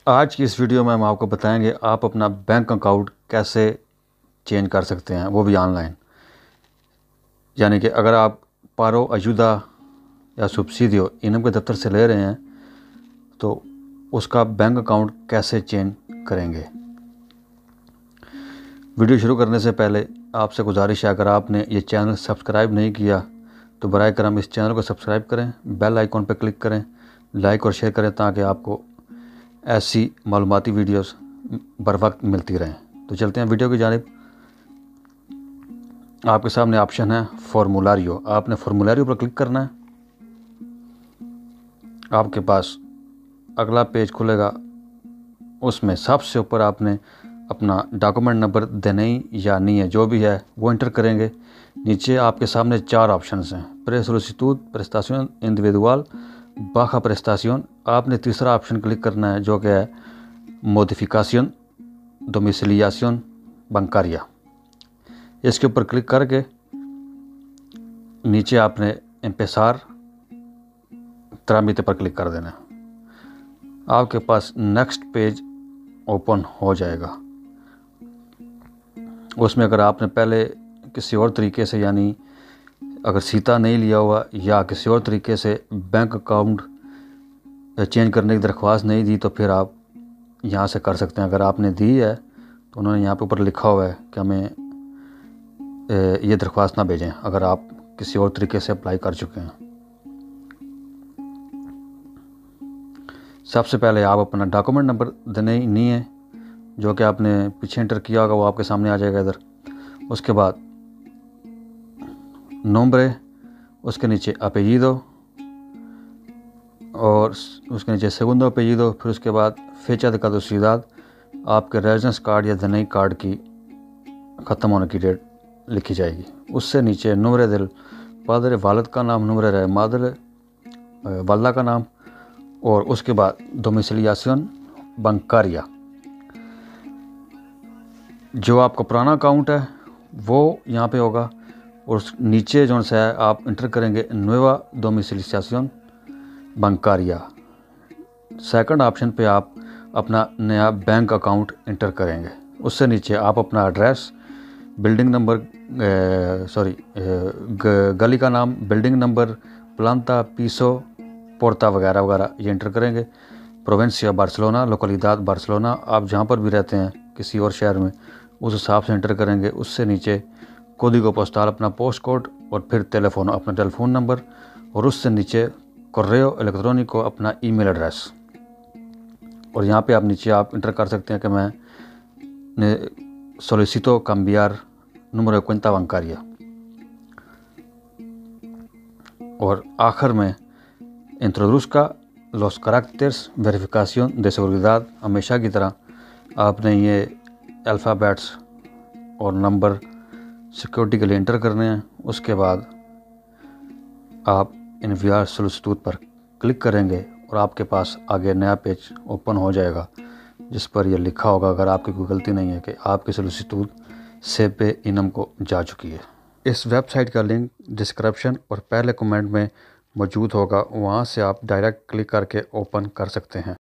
आज की इस वीडियो में हम आपको बताएंगे आप अपना बैंक अकाउंट कैसे चेंज कर सकते हैं, वो भी ऑनलाइन। यानी कि अगर आप पारो, अयुदा या सब्सिडियो इनम के दफ्तर से ले रहे हैं तो उसका बैंक अकाउंट कैसे चेंज करेंगे। वीडियो शुरू करने से पहले आपसे गुजारिश है, अगर आपने ये चैनल सब्सक्राइब नहीं किया तो बराए करम इस चैनल को सब्सक्राइब करें, बेल आइकॉन पर क्लिक करें, लाइक और शेयर करें ताकि आपको ऐसी मालूमाती वीडियोस बर वक्त मिलती रहें। तो चलते हैं वीडियो की जानिब। आपके सामने ऑप्शन है फॉर्मूलारियो। आपने फॉर्मूलारियो पर क्लिक करना है। आपके पास अगला पेज खुलेगा, उसमें सबसे ऊपर आपने अपना डॉक्यूमेंट नंबर देने या नहीं है जो भी है वो इंटर करेंगे। नीचे आपके सामने 4 ऑप्शंस हैं, प्रे सोलिसिtud, प्रेस्टासियोन इंडिविजुअल, बाजा प्रेस्टासियोन। आपने तीसरा ऑप्शन क्लिक करना है जो कि है मोडिफिकाशन डोमिसिलियाशन बैंकारिया। इसके ऊपर क्लिक करके नीचे आपने एम्पेसार ट्रामिटे पर क्लिक कर देना है। आपके पास नेक्स्ट पेज ओपन हो जाएगा। उसमें अगर आपने पहले किसी और तरीके से, यानी अगर सीता नहीं लिया हुआ या किसी और तरीके से बैंक अकाउंट चेंज करने की दरख्वास्त नहीं दी तो फिर आप यहाँ से कर सकते हैं। अगर आपने दी है तो उन्होंने यहाँ पे ऊपर लिखा हुआ है कि हमें ये दरख्वास्त ना भेजें अगर आप किसी और तरीके से अप्लाई कर चुके हैं। सबसे पहले आप अपना डॉक्यूमेंट नंबर देने नहीं है जो कि आपने पीछे इंटर किया होगा, वो आपके सामने आ जाएगा इधर। उसके बाद नोम्ब्रे, उसके नीचे अपेजिदो और उसके नीचे सेगुंदो अपेजिदो, फिर उसके बाद फेचा de caducidad, आपके रेजिडेंस कार्ड या धनई कार्ड की ख़त्म होने की डेट लिखी जाएगी। उससे नीचे नूमरे दिल पादरे वालद का नाम, नूमरे रहे मादर वालदा का नाम, और उसके बाद डोमिसिलियाशन बैंकारिया। जो आपका पुराना अकाउंट है वो यहाँ पे होगा और नीचे जो सा है आप इंटर करेंगे नुएवा डोमिसिलियाशन बैंकारिया। सेकंड ऑप्शन पे आप अपना नया बैंक अकाउंट इंटर करेंगे। उससे नीचे आप अपना एड्रेस, बिल्डिंग नंबर, गली का नाम, बिल्डिंग नंबर, प्लांता, पीसो, पोर्ता वगैरह वगैरह ये इंटर करेंगे। प्रोविंसिया बार्सिलोना, लोकलिदाद बार्सिलोना, आप जहाँ पर भी रहते हैं किसी और शहर में उस हिसाब से इंटर करेंगे। उससे नीचे कोडिगो पोस्टाल, अपना पोस्ट कोड, और फिर टेलीफोन, अपना टेलीफोन नंबर, और उससे नीचे कोर्रेओ इलेक्ट्रॉनिको, अपना ईमेल एड्रेस। और यहाँ पे आप नीचे आप इंटर कर सकते हैं कि मैं सोलिसितो cambiar número de cuenta bancaria। और आखिर में introduzca los caracteres verificación de seguridad। हमेशा की तरह आपने ये अल्फ़ाबेट्स और नंबर सिक्योरिटी के लिए इंटर करने हैं। उसके बाद आप इन्वियार सोलिसिtud पर क्लिक करेंगे और आपके पास आगे नया पेज ओपन हो जाएगा जिस पर यह लिखा होगा, अगर आपकी कोई गलती नहीं है, कि आपकी सोलिसिtud से पे इनम को जा चुकी है। इस वेबसाइट का लिंक डिस्क्रिप्शन और पहले कमेंट में मौजूद होगा, वहाँ से आप डायरेक्ट क्लिक करके ओपन कर सकते हैं।